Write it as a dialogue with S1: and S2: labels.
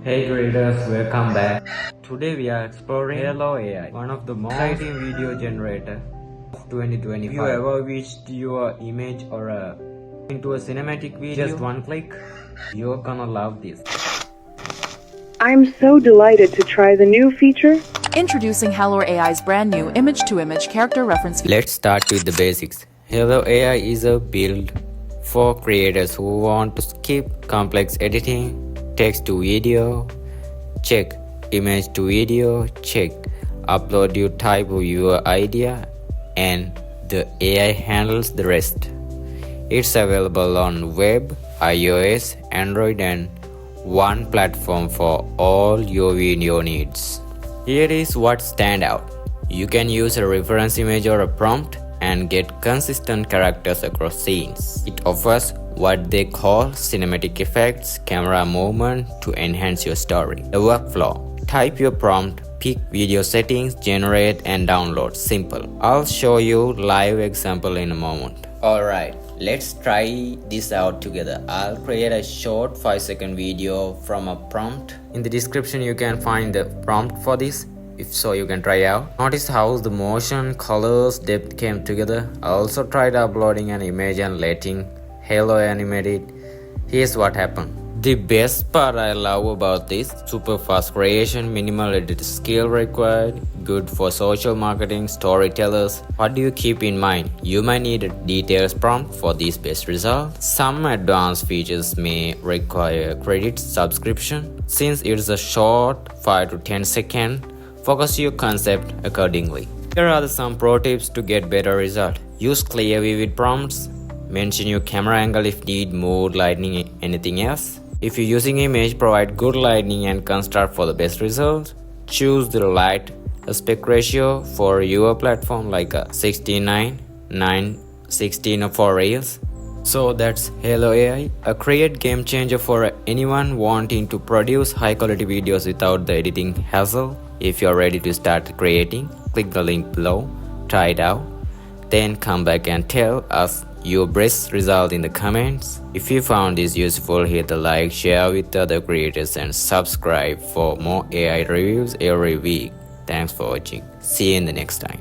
S1: Hey creators, welcome back. Today we are exploring Hailuo AI, one of the most exciting video generator of 2025. If you ever wished your image or into a cinematic video, just one click, you're gonna love this.
S2: I'm so delighted to try the new feature.
S3: Introducing Hailuo AI's brand new image-to-image character reference feature.
S1: Let's start with the basics. Hailuo AI is a build for creators who want to skip complex editing, text to video, check, image to video, check, upload your type of your idea, and the AI handles the rest. It's available on web, iOS, Android, and one platform for all your video needs. Here is what stands out. You can use a reference image or a prompt and get consistent characters across scenes. It offers what they call cinematic effects, camera movement to enhance your story. The workflow: type your prompt, pick video settings, generate and download. Simple. I'll show you live example in a moment. Alright, let's try this out together. I'll create a short 5-second video from a prompt. In the description you can find the prompt for this. If so, you can try out. Notice how the motion, colors, depth came together. I also tried uploading an image and letting Hailuo animate it. Here's what happened. The best part I love about this: super fast creation, minimal edit skill required, good for social marketing, storytellers. What do you keep in mind? You might need a detailed prompt for these best results. Some advanced features may require credit subscription. Since it's a short 5 to 10 second, focus your concept accordingly. Here are some pro tips to get better result. Use clear vivid prompts. Mention your camera angle if need, mood, lighting, anything else. If you're using image, provide good lighting and contrast for the best results. Choose the light aspect ratio for your platform, like a 16:9:16 for Reels. So that's Hailuo AI, a great game changer for anyone wanting to produce high quality videos without the editing hassle. If you're ready to start creating, click the link below, try it out, then come back and tell us your best result in the comments. If you found this useful, hit the like, share with other creators, and subscribe for more AI reviews every week. Thanks for watching. See you in the next time.